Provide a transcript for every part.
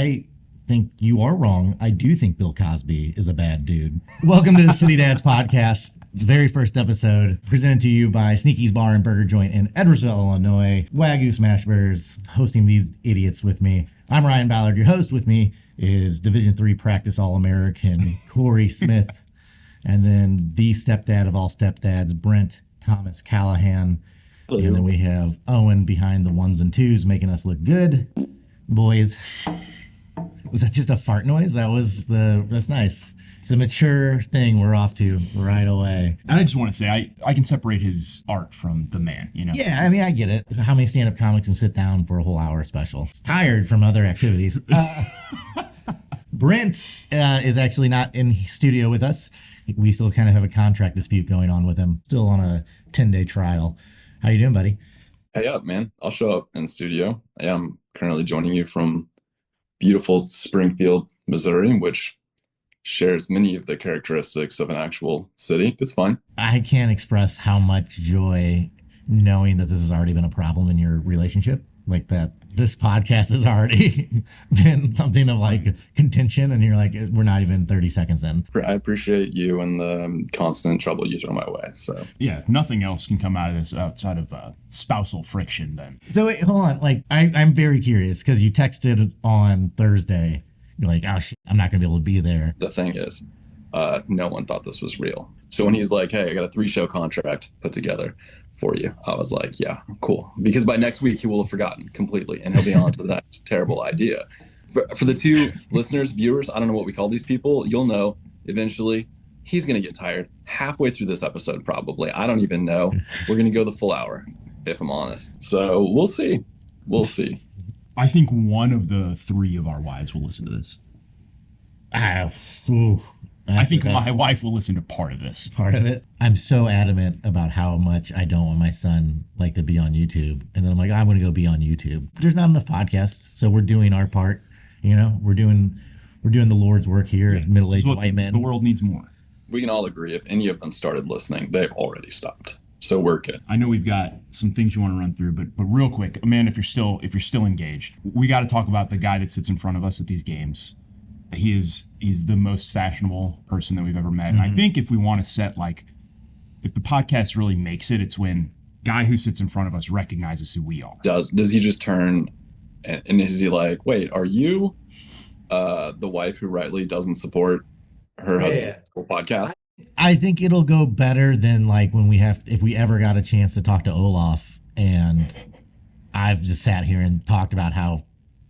I think you are wrong. I do think Bill Cosby is a bad dude. Welcome to the City Dads Podcast. It's the very first episode presented to you by Sneaky's Bar and Burger Joint in Edwardsville, Illinois. Wagyu Smash Burgers hosting these idiots with me. I'm Ryan Ballard, your host. With me is Division III practice All-American Cory Smith, and then the stepdad of all stepdads, Brent Callahan. Hello. And then we have Owen behind the ones and twos making us look good. Boys, was that just a fart noise? That's nice. It's a mature thing we're off to right away. And I just want to say, I can separate his art from the man, you know? Yeah, I mean, I get it. How many stand-up comics can sit down for a whole hour special? It's tired from other activities. Brent is actually not in studio with us. We still kind of have a contract dispute going on with him. Still on a 10-day trial. How you doing, buddy? Hey up, man. I'll show up in studio. I am currently joining you from beautiful Springfield, Missouri, which shares many of the characteristics of an actual city. It's fine. I can't express how much joy knowing that this has already been a problem in your relationship. Like that this podcast has already been something of like contention, and you're like, we're not even 30 seconds in. I appreciate you and the constant trouble you throw my way. So yeah, nothing else can come out of this outside of spousal friction then. So wait, hold on. Like I'm very curious because you texted on Thursday. You're like, oh shit, I'm not gonna be able to be there. The thing is, no one thought this was real. So when he's like, hey, I got a 3-show contract put together for you, I was like, yeah, cool. Because by next week, he will have forgotten completely, and he'll be on to that terrible idea. For the two listeners, viewers, I don't know what we call these people. You'll know eventually. He's going to get tired halfway through this episode, probably. I don't even know. We're going to go the full hour, if I'm honest. So we'll see. We'll see. I think one of the three of our wives will listen to this. I think my wife will listen to part of this. Part of it. I'm so adamant about how much I don't want my son like to be on YouTube. And then I'm like, I'm going to go be on YouTube. There's not enough podcasts. So we're doing our part. You know, we're doing the Lord's work here as middle-aged white men. The world needs more. We can all agree if any of them started listening, they've already stopped. So we're good. I know we've got some things you want to run through, but real quick, Amanda, if you're still engaged, we got to talk about the guy that sits in front of us at these games. He's the most fashionable person that we've ever met. Mm-hmm. And I think if we want to set, like, if the podcast really makes it, it's when guy who sits in front of us recognizes who we are. Does he just turn and is he like, wait, are you the wife who rightly doesn't support her husband's podcast? I think it'll go better than like when if we ever got a chance to talk to Olof, and I've just sat here and talked about how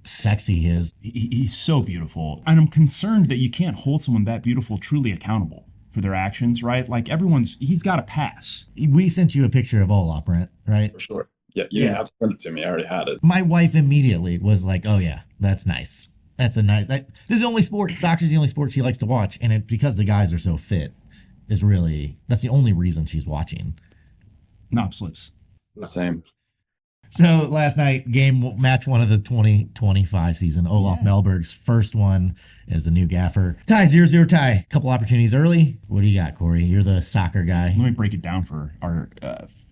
sexy he is. He's so beautiful. And I'm concerned that you can't hold someone that beautiful truly accountable for their actions, right? Like he's got to pass. We sent you a picture of Olof, Brent, right? For sure. Yeah, you have to send it to me. I already had it. My wife immediately was like, oh yeah, that's nice. That's a nice, this is the only sport, soccer's the only sport she likes to watch. And because the guys are so fit, that's the only reason she's watching. Knob slips. The same. So last night, match one of the 2025 season, Olof Mellberg's first one as the new gaffer. Tie, 0-0 tie. Couple opportunities early. What do you got, Cory? You're the soccer guy. Let me break it down for our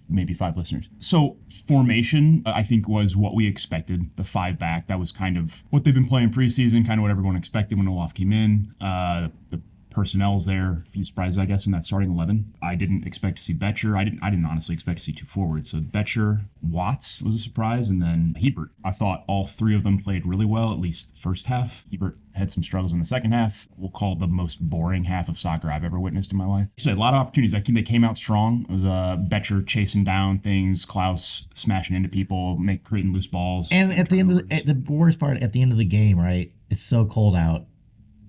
maybe 5 listeners. So formation, I think, was what we expected. The 5 back, that was kind of what they've been playing preseason, kind of what everyone expected when Olof came in. The personnel's there. A few surprises, I guess, in that starting 11. I didn't expect to see Betcher. I didn't honestly expect to see 2 forwards. So Betcher, Watts was a surprise, and then Hebert. I thought all 3 of them played really well, at least first half. Hebert had some struggles in the second half. We'll call it the most boring half of soccer I've ever witnessed in my life. So a lot of opportunities. I think they came out strong. It was Betcher chasing down things, Klaus smashing into people, creating loose balls. And at the end of the worst part, at the end of the game, right? It's so cold out.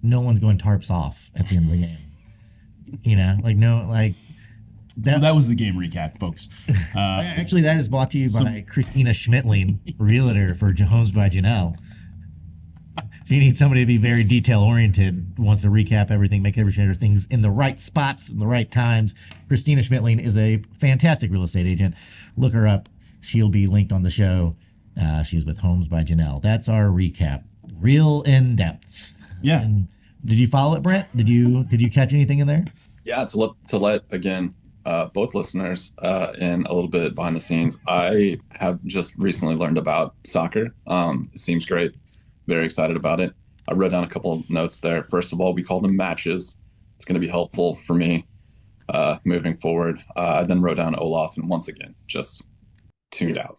No one's going tarps off at the end of the game. You know, like so that was the game recap, folks. Actually, that is brought to you by Christina Schmittling, realtor for Homes by Janelle. So you need somebody to be very detail oriented, wants to recap everything, make sure things in the right spots, in the right times. Christina Schmittling is a fantastic real estate agent. Look her up. She'll be linked on the show. She's with Homes by Janelle. That's our recap. Real in depth. Yeah. And did you follow it, Brent? Did you catch anything in there? Yeah, to let again both listeners in a little bit behind the scenes. I have just recently learned about soccer. It seems great. Very excited about it. I wrote down a couple of notes there. First of all, we call them matches. It's going to be helpful for me moving forward. I then wrote down Olof, and once again, just tuned out.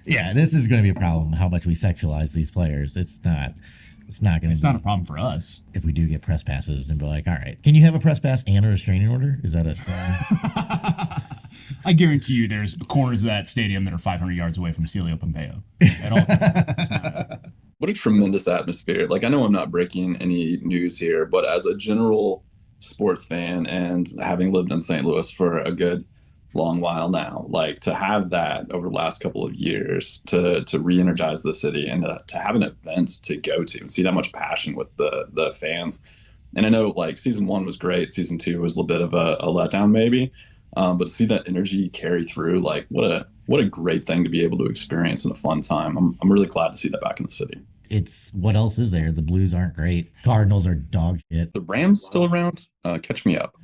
Yeah, this is going to be a problem. How much we sexualize these players. It's not. It's not going to. It's not a problem for us if we do get press passes and be like, all right, can you have a press pass and a restraining order? Is that a thing? I guarantee you there's corners of that stadium that are 500 yards away from Celio Pompeo at all times. What a tremendous atmosphere. Like, I know I'm not breaking any news here, but as a general sports fan and having lived in St. Louis for a good long while now, like, to have that over the last couple of years to re-energize the city and to have an event to go to and see that much passion with the fans. And I know, like, season 1 was great. Season 2 was a little bit of a letdown maybe. But to see that energy carry through, like, what a great thing to be able to experience in a fun time. I'm really glad to see that back in the city. It's what else is there? The Blues aren't great. Cardinals are dog shit. The Rams still around? Catch me up.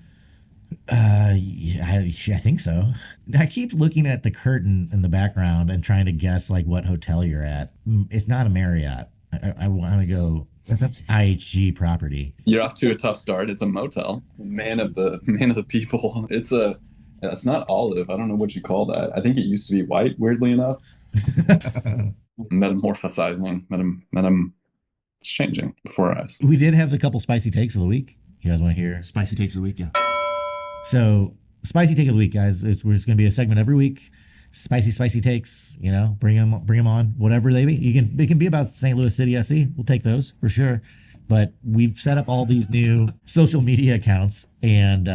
Yeah, I think so. I keep looking at the curtain in the background and trying to guess like what hotel you're at. It's not a Marriott. I want to go. That's IHG property. You're off to a tough start. It's a motel. Man of the people. It's not olive. I don't know what you call that. I think it used to be white, weirdly enough. Metamorphosizing. It's changing before our eyes. We did have a couple spicy takes of the week. You guys want to hear? Spicy takes of the week, yeah. So, spicy take of the week, guys. We're just going to be a segment every week. Spicy takes, you know, bring them on, whatever they be. It can be about St. Louis City SC. We'll take those for sure. But we've set up all these new social media accounts, and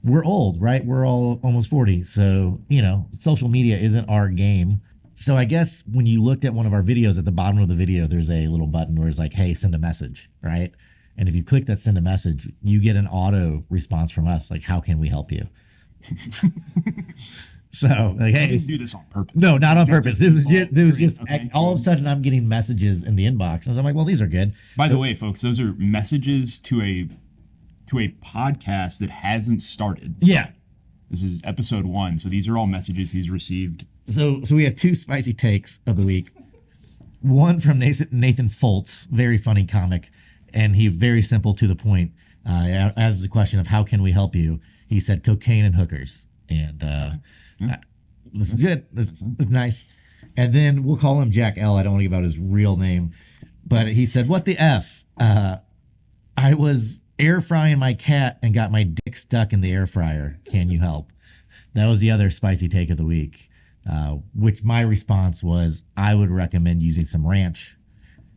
we're old, right? We're all almost 40. So, you know, social media isn't our game. So I guess when you looked at one of our videos, at the bottom of the video, there's a little button where it's like, hey, send a message, right? And if you click that send a message, you get an auto response from us, like, how can we help you? So, like, hey, I didn't do this on purpose. No, not on purpose. It was just okay, all of a sudden I'm getting messages in the inbox. And I'm like, well, these are good. By the way, folks, those are messages to a podcast that hasn't started. Yeah. This is episode 1. So these are all messages he's received. So we have 2 spicy takes of the week. One from Nathan Foltz, very funny comic, and he very simple to the point. As the question of how can we help you, he said cocaine and hookers. And this is good. This is nice. And then we'll call him Jack L. I don't want to give out his real name, but he said, what the F? I was air frying my cat and got my dick stuck in the air fryer. Can you help? That was the other spicy take of the week, which my response was, I would recommend using some ranch.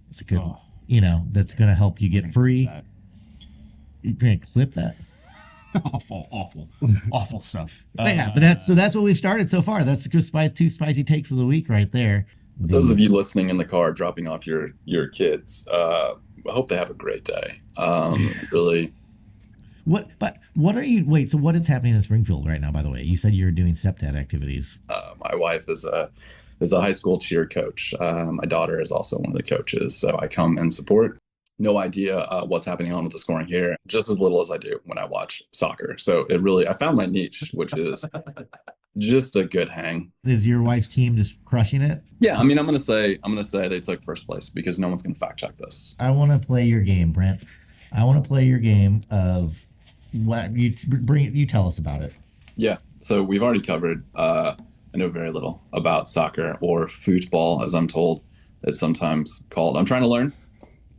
It's a good, that's going to help you get free. You're going to clip that? awful stuff. Yeah, but that's what we've started so far. That's the 2 spicy takes of the week right there. Those of you listening in the car, dropping off your kids, I hope they have a great day. Really. What are you? Wait, so what is happening in Springfield right now? By the way, you said you're doing stepdad activities. My wife is a high school cheer coach. My daughter is also one of the coaches, so I come and support. No idea what's happening on with the scoring here, just as little as I do when I watch soccer. So I found my niche, which is just a good hang. Is your wife's team just crushing it? Yeah, I mean, I'm gonna say they took first place because no one's gonna fact check this. I want to play your game, Brent. I want to play your game of what you bring. You tell us about it. Yeah, so we've already covered. I know very little about soccer or football, as I'm told it's sometimes called. I'm trying to learn.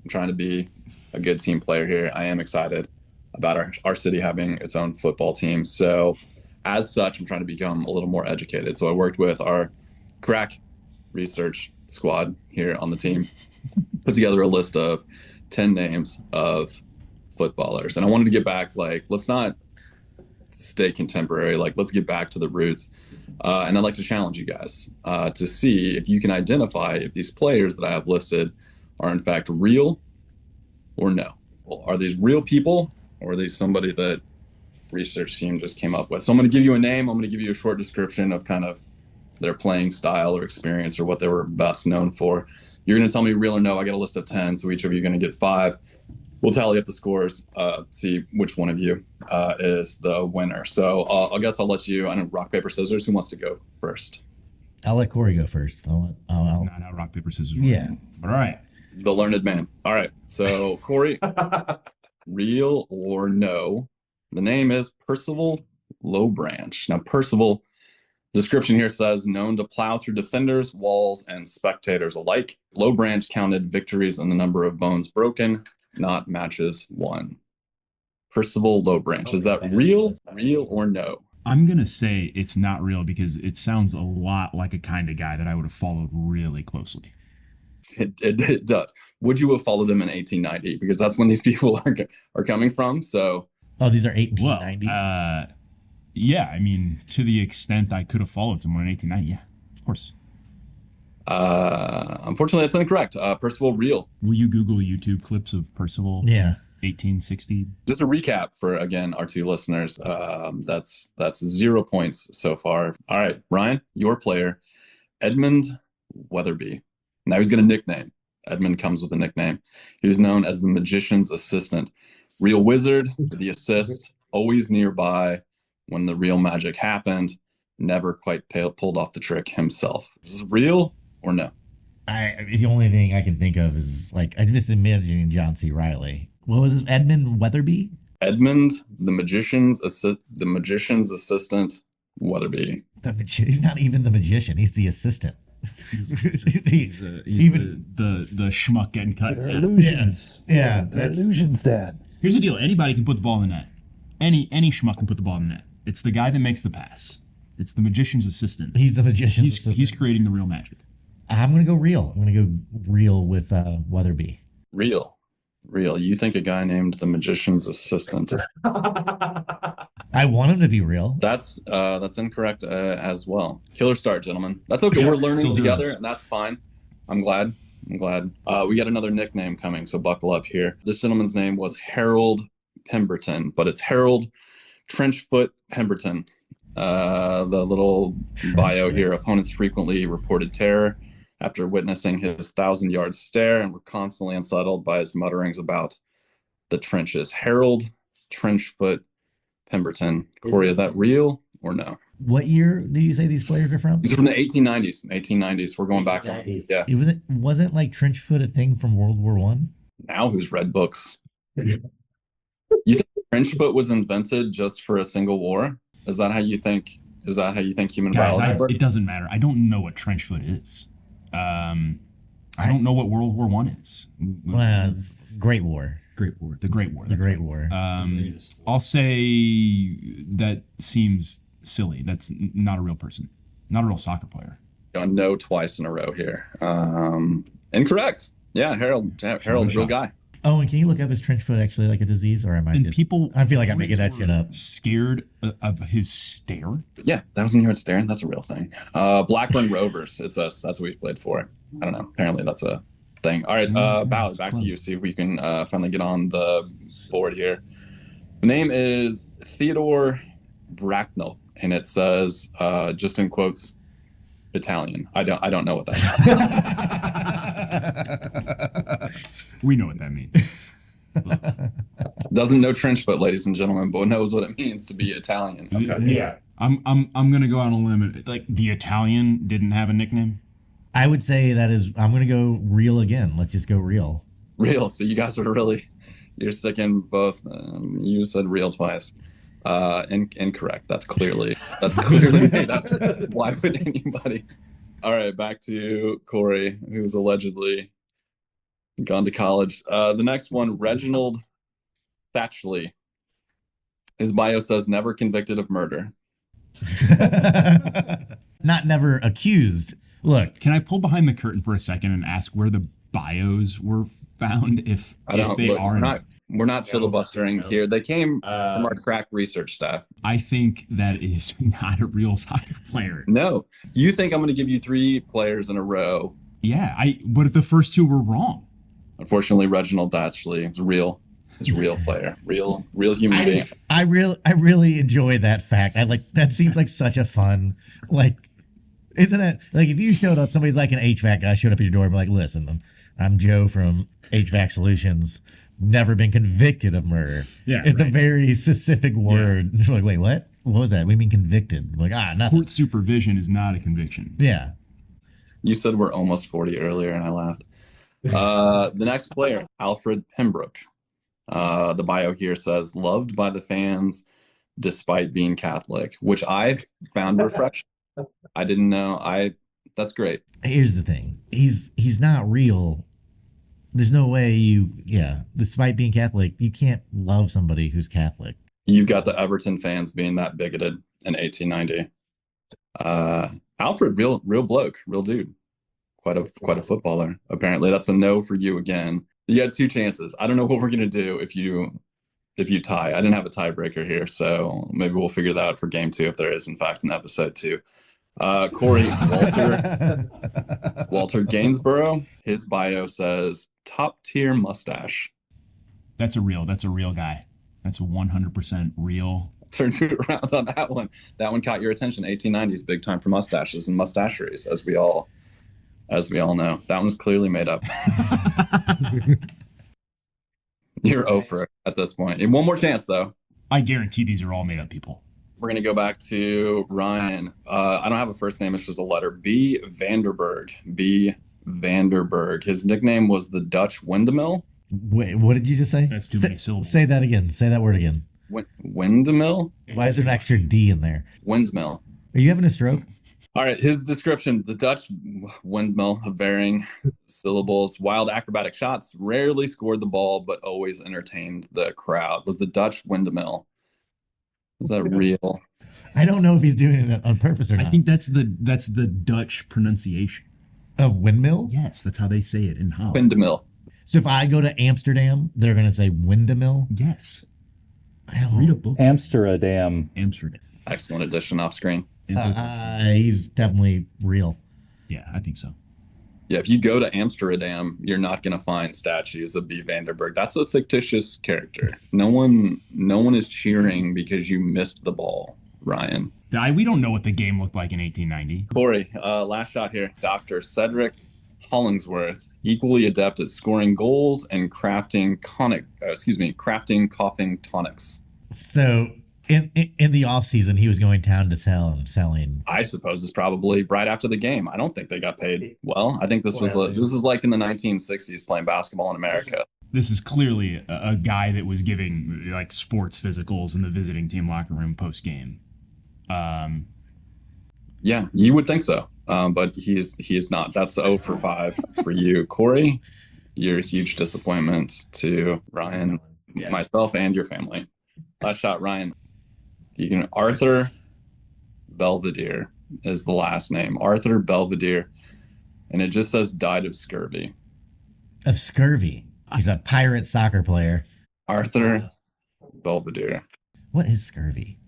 I'm trying to be a good team player here. I am excited about our city having its own football team. So as such, I'm trying to become a little more educated. So I worked with our crack research squad here on the team, put together a list of 10 names of footballers. And I wanted to get back, like, let's not stay contemporary. Like, let's get back to the roots. And I'd like to challenge you guys to see if you can identify if these players that I have listed are in fact real or no. Well, are these real people or are they somebody that research team just came up with? So I'm going to give you a name. I'm going to give you a short description of kind of their playing style or experience or what they were best known for. You're going to tell me real or no. I got a list of 10, so each of you are going to get 5. We'll tally up the scores, see which one of you is the winner. So I guess I'll let you, I don't know, rock, paper, scissors. Who wants to go first? I'll let Cory go first. It's not how rock, paper, scissors work. Yeah. All right. The learned man. All right. So, Cory, real or no? The name is Percival Lowbranch. Now, Percival, description here says, known to plow through defenders, walls, and spectators alike. Lowbranch counted victories in the number of bones broken, not matches won. Percival Lowbranch. Is that real or no? I'm going to say it's not real because it sounds a lot like a kind of guy that I would have followed really closely. It does. Would you have followed him in 1890? Because that's when these people are coming from. So, Oh, these are 1890s. Yeah, I mean, to the extent I could have followed someone in 1890, yeah, of course. Unfortunately, that's incorrect. Percival, real. Will you Google YouTube clips of Percival? Yeah. 1860. Just a recap for, again, our two listeners. That's 0 points so far. All right, Ryan, your player, Edmund Weatherby. Now he's got a nickname. Edmund comes with a nickname. He was known as the magician's assistant. Real wizard, the assist, always nearby when the real magic happened, never quite pulled off the trick himself. Is this real or no? The only thing I can think of is, like, I'm just imagining John C. Reilly. What was this? Edmund Weatherby? Edmund, the magician's assistant, Weatherby. He's not even the magician. He's the assistant. He's the schmuck getting cut. Illusions. Yeah, Illusions, Dad. Here's the deal. Anybody can put the ball in the net. Any schmuck can put the ball in the net. It's the guy that makes the pass. It's the magician's assistant. He's the magician's assistant. He's creating the real magic. I'm going to go real. I'm going to go real with Weatherby. Real. You think a guy named the magician's assistant? I want him to be real. That's incorrect as well. Killer start, gentlemen. That's okay. We're learning together, and that's fine. I'm glad. We got another nickname coming, so buckle up here. This gentleman's name was Harold Pemberton, but it's Harold Trenchfoot Pemberton. The little bio here: opponents frequently reported terror after witnessing his 1,000-yard stare and were constantly unsettled by his mutterings about the trenches. Harold Trenchfoot Pemberton. Cory, is that real or no? What year did you say these players are from? These are from the 1890s. 1890s. We're going back. Yeah. It wasn't like Trenchfoot a thing from World War One? Now who's read books? You think Trenchfoot was invented just for a single war? Is that how you think? Human biology works? It doesn't matter. I don't know what Trenchfoot is. I don't know what World War One is. Well, Great War. The Great War. I'll say that seems silly. That's not a real person, not a real soccer player. Going no twice in a row here. Incorrect. Yeah, Harold's real guy. Oh, and can you look up his Trenchfoot actually like a disease, or am I? I feel like I'm making that shit up. Scared of his stare. Yeah, 1,000-yard stare. That's a real thing. Blackburn Rovers. It's us. That's what we played for. I don't know. Apparently, that's a thing. All right, Ballard, back to you. See if we can finally get on the board here. The name is Theodore Bracknell, and it says, just in quotes, Italian. I don't know what that means. We know what that means. Doesn't know Trenchfoot, ladies and gentlemen, but knows what it means to be Italian. Okay. Yeah. I'm gonna go on a limb. Like, the Italian didn't have a nickname. I would say I'm gonna go real again. Let's just go real. Real. So you guys are you're sticking both. You said real twice. Incorrect. That's clearly made up. Why would anybody? All right, back to Cory, who's allegedly gone to college. The next one, Reginald Thatchley. His bio says never convicted of murder. Not never accused. Look, can I pull behind the curtain for a second and ask where the bios were found? If they are we're not filibustering here. They came from our crack research staff. I think that is not a real soccer player. No. You think I'm going to give you 3 players in a row? Yeah. But if the first 2 were wrong. Unfortunately, Reginald Thatchley is real. He's a real player, real human being. I really enjoy that fact. That seems like such a fun, isn't that like if you showed up, somebody's like an HVAC guy showed up at your door and be like, listen, I'm Joe from HVAC Solutions, never been convicted of murder. Yeah, it's a very specific word. Yeah. Like, wait, what? What was that? We mean convicted. I'm like, nothing. Court supervision is not a conviction. Yeah. You said we're almost 40 earlier, and I laughed. The next player, Alfred Pembroke. The bio here says, loved by the fans despite being Catholic, which I found refreshing. I didn't know. That's great. Here's the thing. He's not real. There's no way despite being Catholic, you can't love somebody who's Catholic. You've got the Everton fans being that bigoted in 1890. Alfred, real bloke, real dude. Quite a footballer. Apparently, that's a no for you again. You had 2 chances. I don't know what we're gonna do if you tie. I didn't have a tiebreaker here, so maybe we'll figure that out for game 2 if there is in fact an episode 2. Corey, Walter Gainsborough. His bio says top tier mustache. That's a real guy. That's 100% real. Turned it around on that one. That one caught your attention. 1890s, big time for mustaches and mustacheries, as we all know. That one's clearly made up. You're over at this point. And one more chance, though. I guarantee these are all made up people. We're going to go back to Ryan. I don't have a first name. It's just a letter. B. Vanderberg. B. Vanderberg. His nickname was the Dutch Windmill. Wait, what did you just say? That's too many syllables. Say that again. Say that word again. Windmill? Why is there an extra D in there? Windmill. Are you having a stroke? All right, his description, the Dutch windmill of varying syllables, wild acrobatic shots, rarely scored the ball, but always entertained the crowd. Was the Dutch windmill. Is that real? I don't know if he's doing it on purpose or not. I think that's the Dutch pronunciation. Of windmill? Yes, that's how they say it in Holland. Windmill. So if I go to Amsterdam, they're going to say windmill? Yes. I don't Read a book. Amsterdam. Excellent addition off screen. He's definitely real. Yeah, I think so. Yeah, if you go to Amsterdam, you're not going to find statues of B. Vanderberg. That's a fictitious character. No one is cheering because you missed the ball, Ryan. We don't know what the game looked like in 1890. Corey, last shot here. Dr. Cedric Hollingsworth, equally adept at scoring goals and crafting coughing tonics. So in the off season, he was going town to selling. I suppose it's probably right after the game. I don't think they got paid well. I think this was like in the 1960s playing basketball in America. This is clearly a guy that was giving like sports physicals in the visiting team locker room post game. Yeah, you would think so. But he is not. That's 0 for 5 for you, Corey. You're a huge disappointment to Ryan, myself, and your family. Last shot, Ryan. Arthur Belvedere is the last name. Arthur Belvedere. And it just says died of scurvy. Of scurvy. He's a pirate soccer player. Arthur Belvedere. What is scurvy?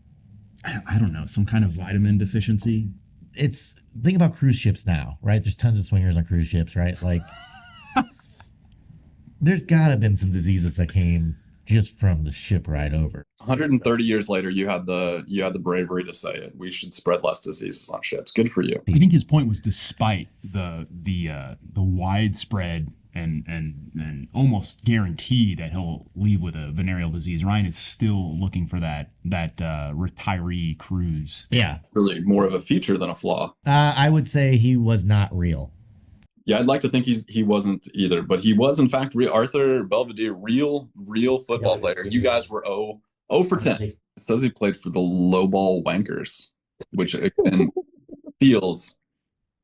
I don't know. Some kind of vitamin deficiency. Think about cruise ships now, right? There's tons of swingers on cruise ships, right? Like, there's gotta been some diseases that came just from the ship ride over. 130 years later, you had the bravery to say it. We should spread less diseases on ships. Good for you. I think his point was, despite the widespread and almost guarantee that he'll leave with a venereal disease, Ryan is still looking for that retiree cruise. Yeah, Really more of a feature than a flaw. I would say he was not real. Yeah, I'd like to think he wasn't either, but he was in fact real. Arthur Belvedere, real football player. You guys were 0 for 10. It says he played for the Lowball Wankers, which again feels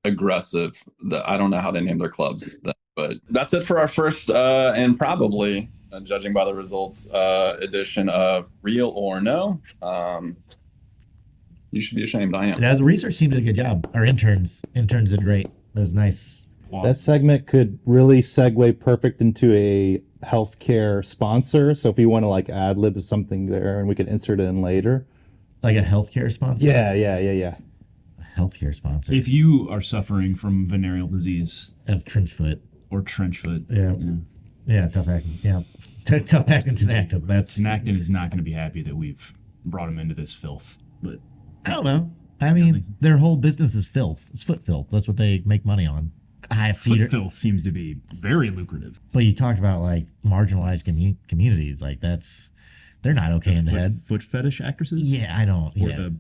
aggressive. I don't know how they name their clubs, but that's it for our first and probably, judging by the results, edition of Real or No. You should be ashamed. I am. The research team did a good job. Our interns did great. It was nice. That segment could really segue perfect into a healthcare sponsor. So if you want to like ad lib something there and we could insert it in later. Like a healthcare sponsor? Yeah. A healthcare sponsor. If you are suffering from venereal disease of trenchfoot. or trenchfoot. Yeah, tough acting. Yeah. Tough acting to the actor. Acton is not going to be happy that we've brought him into this filth. But I don't know. I mean, their whole business is filth. It's foot filth. That's what they make money on. Foot filth seems to be very lucrative. But you talked about like marginalized communities, like they're not okay in the head. Foot fetish actresses? Yeah, I don't.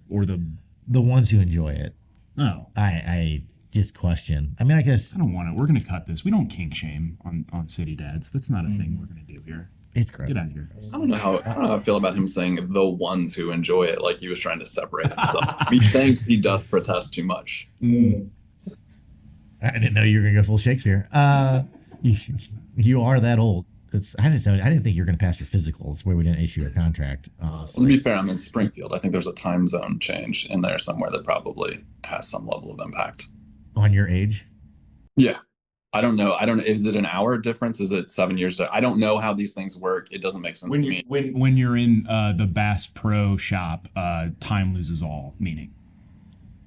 Or the ones who enjoy it. Oh, I just question. I mean, I guess I don't want it. We're going to cut this. We don't kink shame on city dads. That's not a thing we're going to do here. it's gross. Get out of here. I don't know how I feel about him saying the ones who enjoy it, like he was trying to separate himself. Methinks he doth protest too much. I didn't know you were gonna go full Shakespeare. You are that old. I didn't think you were gonna pass your physicals where we didn't issue your contract. Well, to be fair, I'm in Springfield. I think there's a time zone change in there somewhere that probably has some level of impact. On your age? Yeah. I don't know. Is it an hour difference? Is it 7 years? I don't know how these things work. It doesn't make sense to me. When you're in the Bass Pro shop, time loses all meaning.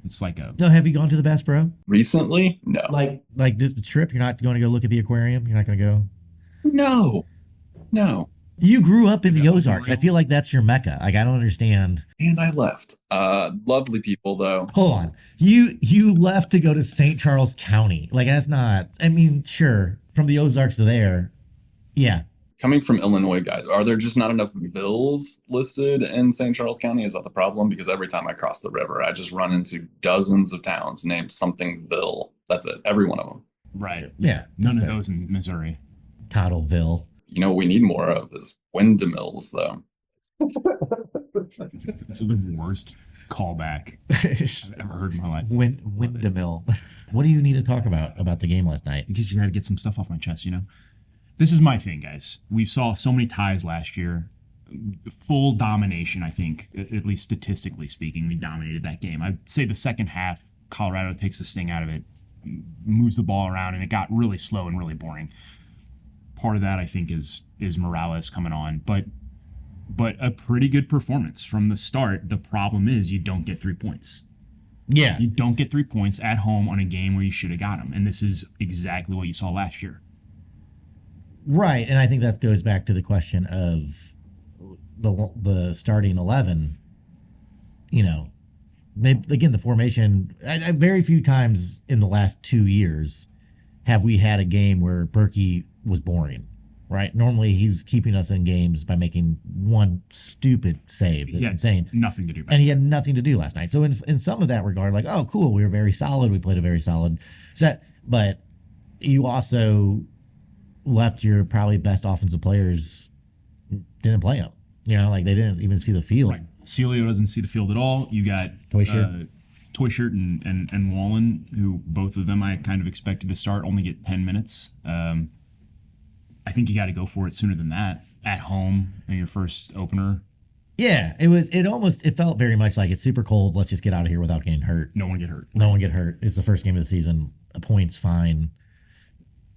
It's like a... No, have you gone to the Bass Pro? Recently? No. Like this trip, you're not going to go look at the aquarium? You're not going to go? No. You grew up in the Ozarks. I feel like that's your mecca. Like, I don't understand. And I left. Lovely people, though. Hold on. You left to go to St. Charles County. Like, that's not... I mean, sure. From the Ozarks to there. Yeah. Coming from Illinois, guys, are there just not enough villes listed in St. Charles County? Is that the problem? Because every time I cross the river, I just run into dozens of towns named something Ville. That's it. Every one of them. Right. Yeah. None of those in Missouri. Cottleville. You know what we need more of is windmills, though. It's the worst callback I've ever heard in my life. Windmill. What do you need to talk about the game last night? Because you got to get some stuff off my chest, you know? This is my thing, guys. We saw so many ties last year. Full domination, I think, at least statistically speaking. We dominated that game. I'd say the second half, Colorado takes the sting out of it, moves the ball around, and it got really slow and really boring. Part of that, I think, is Morales coming on. But a pretty good performance from the start. The problem is you don't get 3 points. Yeah. You don't get 3 points at home on a game where you should have got them. And this is exactly what you saw last year. Right, and I think that goes back to the question of the starting 11. You know, the formation. Very few times in the last 2 years have we had a game where Berkey was boring. Right, normally he's keeping us in games by making one stupid save. That's insane. Nothing to do. And he had nothing to do last night. So in some of that regard, like, oh, cool, we were very solid. We played a very solid set, but you also left your probably best offensive players didn't play them. You know, like they didn't even see the field. Right. Celio doesn't see the field at all. You got Toyshirt and Wallen, who both of them I kind of expected to start, only get 10 minutes. I think you got to go for it sooner than that at home in your first opener. Yeah, it felt very much like it's super cold. Let's just get out of here without getting hurt. No one get hurt. No one get hurt. It's the first game of the season. A point's fine.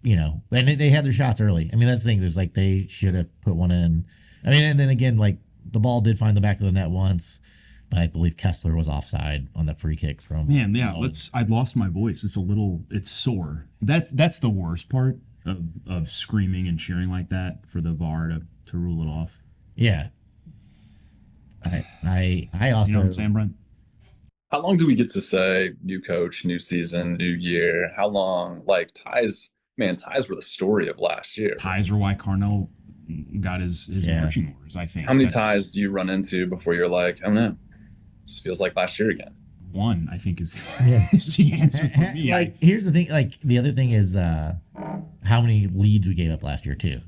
You know, and they had their shots early. I mean, that's the thing. There's like they should have put one in. I mean, and then again, like the ball did find the back of the net once, but I believe Kessler was offside on the free kick from. Man, yeah. I lost my voice. It's sore. That's the worst part of screaming and cheering like that for the VAR to rule it off. Yeah. I also. You know what I'm saying, Brent? How long do we get to say new coach, new season, new year? How long? Like ties. Man, ties were the story of last year. Ties were why Carnell got his marching orders, I think. How many ties do you run into before you're like, oh no, this feels like last year again? One, I think, is the answer for me. Like, here's the thing. Like, the other thing is how many leads we gave up last year, too.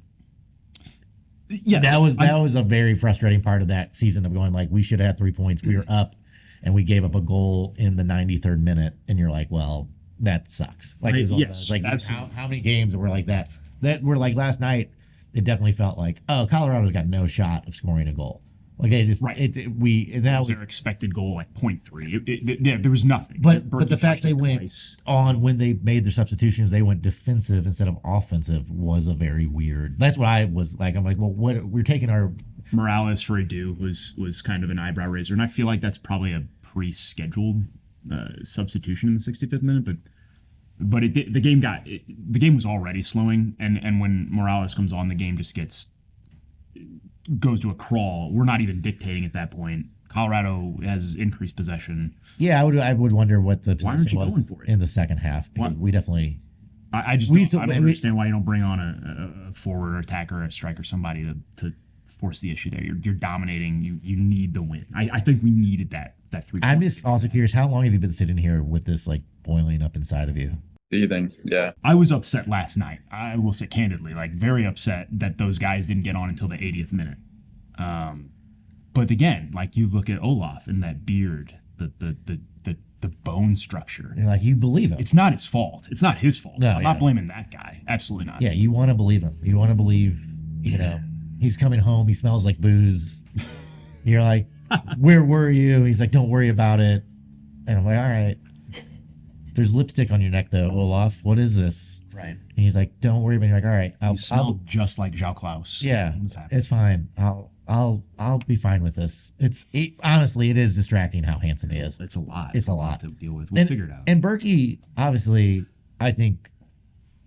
Yeah, that was a very frustrating part of that season of going, like, we should have had 3 points. We were up, and we gave up a goal in the 93rd minute, and you're like, well, that sucks. Like, yes, like how many games were like that? That were like last night. It definitely felt like, oh, Colorado's got no shot of scoring a goal. Like they just was their expected goal like 0.3. There was nothing. But the fact they went on when they made their substitutions, they went defensive instead of offensive was a very weird. That's what I was like. I'm like, well, what we're taking our Morales for a do was kind of an eyebrow raiser, and I feel like that's probably a pre-scheduled substitution in the 65th minute, but the game was already slowing, and when Morales comes on, the game just goes to a crawl. We're not even dictating at that point. Colorado has increased possession. Yeah, I would wonder what the position was going for in the second half. We definitely. I don't understand why you don't bring on a forward or attacker or a striker, somebody to force the issue there. You're dominating. You need the win. I think we needed that 3 points. I'm just also curious, how long have you been sitting here with this like boiling up inside of you? Seething, yeah. I was upset last night. I will say candidly, like very upset that those guys didn't get on until the 80th minute. But again, like you look at Olof and that beard, the bone structure. You're like, you believe him. It's not his fault. It's not his fault. No, I'm not blaming that guy. Absolutely not. Yeah, you want to believe him. You want to believe, he's coming home. He smells like booze. You're like, where were you? He's like, don't worry about it. And I'm like, all right. There's lipstick on your neck, though, Olof. What is this? Right. And he's like, don't worry about it. You're like, all right. You smell just like Jacques Klaus. Yeah, it's fine. I'll be fine with this. Honestly, it is distracting how handsome he is. It's a lot. It's a lot to deal with. We'll figure it out. And Berkey, obviously, I think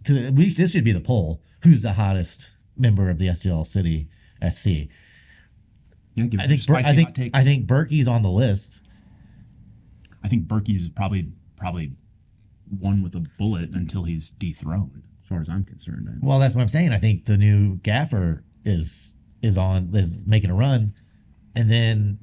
this should be the poll. Who's the hottest member of the STL City SC? Yeah, give it a spicy hot take. I think Berkey's on the list. I think Berkey's probably one with a bullet until he's dethroned, as far as I'm concerned. Well, that's what I'm saying. I think the new gaffer is making a run, and then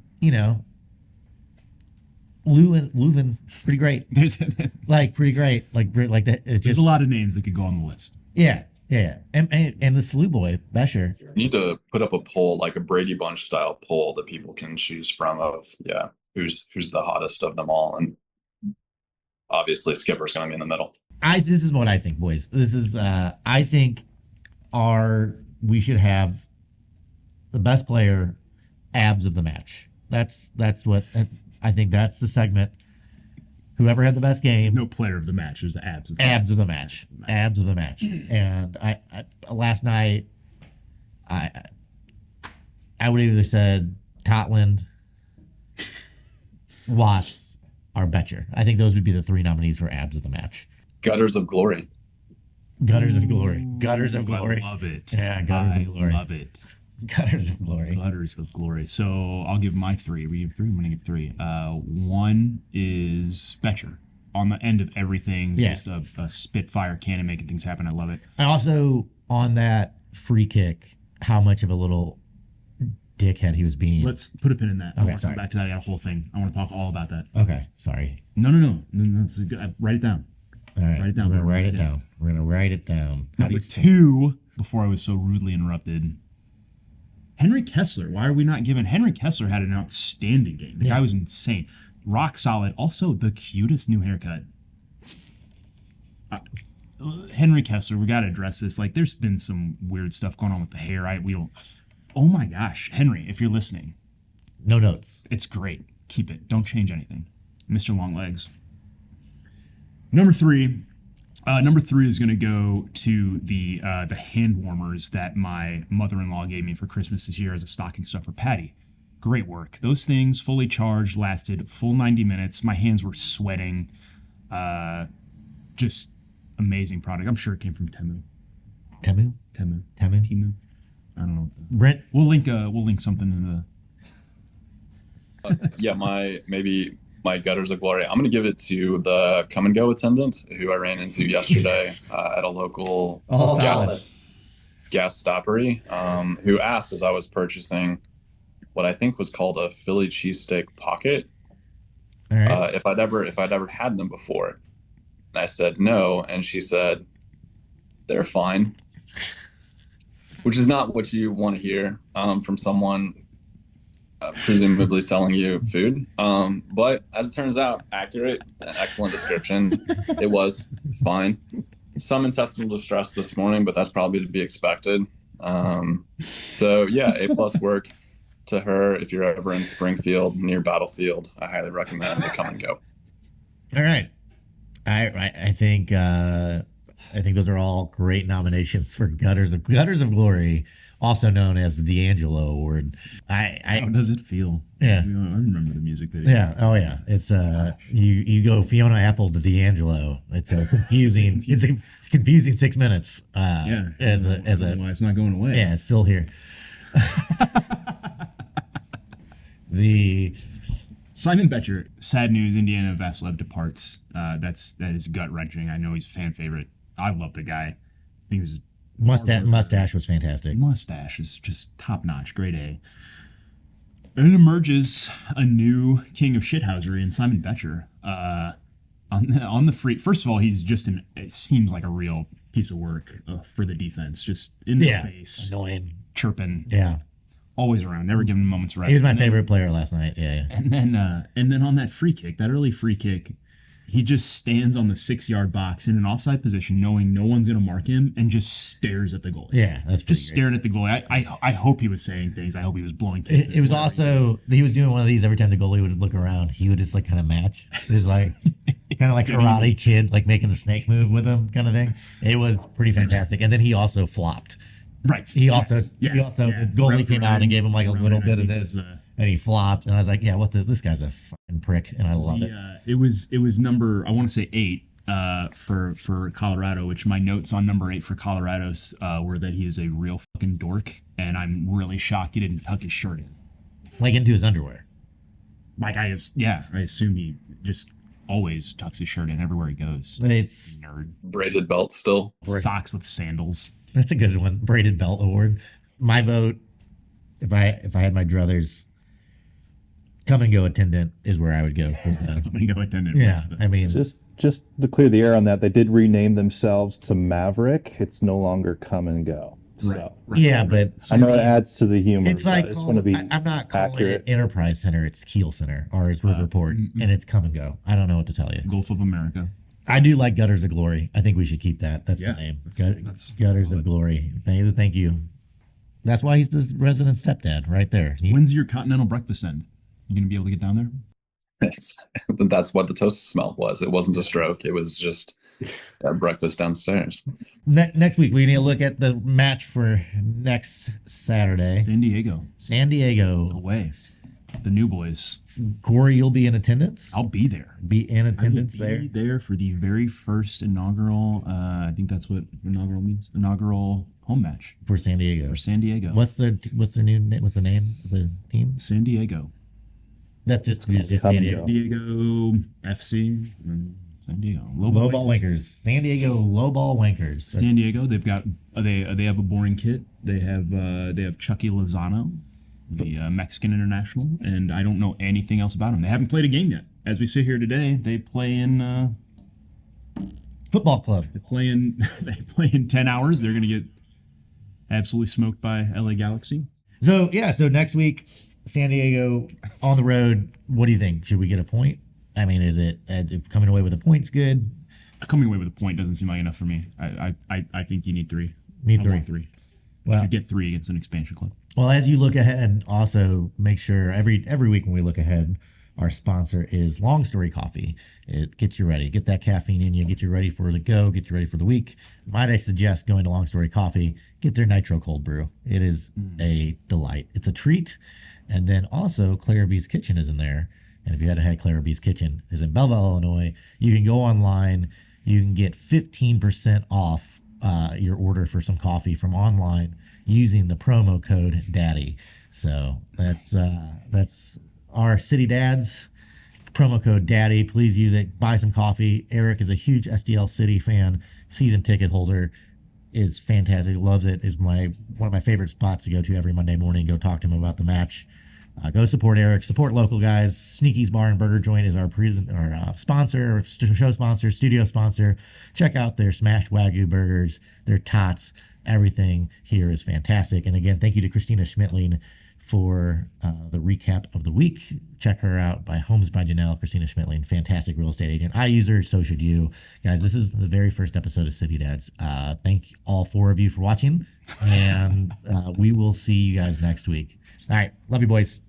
Leuven, pretty great. Pretty great. Like that. There's a lot of names that could go on the list. Yeah. And the Slew boy, Besher. You need to put up a poll, like a Brady Bunch style poll that people can choose from of who's the hottest of them all, and obviously Skipper's going to be in the middle. This is what I think, boys. This is I think we should have the best player abs of the match. That's what I think. That's the segment. Whoever had the best game. There's no player of the match. There's abs of the match. Abs of the match. And I last night I would have either said Totland, Watts, or Betcher. I think those would be the 3 nominees for abs of the match. Gutters of Glory. Gutters of Glory. Gutters of Glory. I love it. Yeah, Gutters of Glory. I love it. Gutters of Glory. Gutters of Glory. So I'll give my 3. We have 3. I'm going to give 3. 1 is Betcher. On the end of everything. Yeah. Just a spitfire cannon making things happen. I love it. And also, on that free kick, how much of a little dickhead he was being. Let's put a pin in that. Okay, I want to sorry. come back to that whole thing. I want to talk all about that. Okay, sorry. No. That's good. Write it down. All right. Write it down. We're going to write it down. We're going to write it down. Number 2, before I was so rudely interrupted, Henry Kessler. Why are we not giving? Henry Kessler had an outstanding game. The guy was insane. Rock solid. Also, the cutest new haircut. Henry Kessler, we got to address this. Like, there's been some weird stuff going on with the hair. Oh my gosh. Henry, if you're listening. No notes. It's great. Keep it. Don't change anything. Mr. Longlegs. Number 3 is going to go to the hand warmers that my mother-in-law gave me for Christmas this year as a stocking stuffer Patty. Great work. Those things, fully charged, lasted full 90 minutes. My hands were sweating. Just amazing product. I'm sure it came from Temu. Temu? Temu. I don't know. Brent? We'll link something in the. My Gutters of Glory. I'm going to give it to the come and go attendant who I ran into yesterday at a local gas stoppery, who asked as I was purchasing what I think was called a Philly cheesesteak pocket, All right. if I'd ever had them before. And I said no, and she said, they're fine, which is not what you want to hear from someone presumably selling you food. But as it turns out, accurate, an excellent description. It was fine. Some intestinal distress this morning, but that's probably to be expected. So yeah, A+ work to her. If you're ever in Springfield near Battlefield, I highly recommend the come and go. All right. I think those are all great nominations for Gutters of Glory, also known as the D'Angelo Award. How does it feel? Yeah. I remember the music video. Yeah. Oh yeah. It's you go Fiona Apple to D'Angelo. It's a confusing. It's a confusing 6 minutes. Yeah. As a why it's not going away. Yeah, it's still here. The Simon Betcher, sad news. Indiana Vassilev departs. That is gut wrenching. I know he's a fan favorite. I love the guy. I think he was Mustache was fantastic. Mustache is just top notch, grade A. And it emerges a new king of shithousery in Simon Betcher. On the free. First of all, he's just it seems like a real piece of work for the defense. Just in the face, annoying, chirping. Yeah, always around, never giving him a moment's rest. He was my favorite player last night. Yeah. And then on that free kick, that early free kick, he just stands on the 6-yard box in an offside position, knowing no one's going to mark him, and just stares at the goalie. Yeah, that's just staring at the goalie. I hope he was saying things. I hope he was blowing kisses. It was also he was doing one of these every time the goalie would look around. He would just like kind of match. It was like kind of like Karate Kid, like making the snake move with him, kind of thing. It was pretty fantastic. And then he also flopped. Right. The goalie came out and gave him like a little bit of this. And he flopped, and I was like, "Yeah, this guy's a fucking prick," and I love it. It was number, I want to say 8 for Colorado, which my notes on number 8 for Colorado were that he is a real fucking dork, and I'm really shocked he didn't tuck his shirt in, like into his underwear. Like I assume he just always tucks his shirt in everywhere he goes. It's nerd. Braided belt still. Socks with sandals. That's a good one. Braided belt award. My vote, if I had my druthers. Come and go attendant is where I would go. Come and go attendant. Yeah, I mean, just to clear the air on that, they did rename themselves to Maverick. It's no longer come and go. So yeah, but I know it adds to the humor. It's like I just want to be I'm not calling accurate. it Enterprise Center. It's Kiel Center or it's Riverport, and it's come and go. I don't know what to tell you. Gulf of America. I do like Gutters of Glory. I think we should keep that. That's the name. Gutters of Glory. Thank you. That's why he's the resident stepdad right there. When's your continental breakfast end? You gonna be able to get down there? That's what the toast smell was. It wasn't a stroke. It was just breakfast downstairs. Next week, we need to look at the match for next Saturday. San Diego. Away. The new boys. Cory, you'll be in attendance? I'll be there. Be in attendance there? Be there for the very first inaugural, I think that's what inaugural means. Inaugural home match. For San Diego. What's their new name? What's the name of the team? San Diego. That's just San Diego. San Diego FC. San Diego. Lowball Wankers. San Diego Lowball Wankers. San Diego. They've got they have a boring kit. They have Chucky Lozano, the Mexican international, and I don't know anything else about them. They haven't played a game yet. As we sit here today, they play in football club. They play in 10 hours. They're gonna get absolutely smoked by LA Galaxy. So next week, San Diego on the road. What do you think? Should we get a point? I mean, is it if coming away with a point's good? Coming away with a point doesn't seem like enough for me. I think you need 3. Need 3. I want 3. Well, you get 3 against an expansion club. Well, as you look ahead, also make sure every week when we look ahead, our sponsor is Long Story Coffee. It gets you ready, get that caffeine in you, get you ready for the go, get you ready for the week. Might I suggest going to Long Story Coffee, get their Nitro Cold Brew. It is a delight. It's a treat. And then also Clara B's Kitchen is in there. And if you hadn't had Clara B's Kitchen, is in Belleville, Illinois. You can go online. You can get 15% off your order for some coffee from online using the promo code DADDY. So that's our City Dads promo code DADDY. Please use it. Buy some coffee. Eric is a huge SDL City fan, season ticket holder. Is fantastic. Loves it. Is one of my favorite spots to go to every Monday morning. Go talk to him about the match. Go support Eric. Support local guys. Sneaky's Bar and Burger Joint is our sponsor, show sponsor, studio sponsor. Check out their smashed Wagyu burgers, their tots. Everything here is fantastic. And again, thank you to Christina Schmittling for the recap of the week. Check her out by Homes by Janelle. Christina Schmittling, fantastic real estate agent. I use her, so should you. Guys, this is the very first episode of City Dads. Thank all 4 of you for watching, and we will see you guys next week. All right. Love you, boys.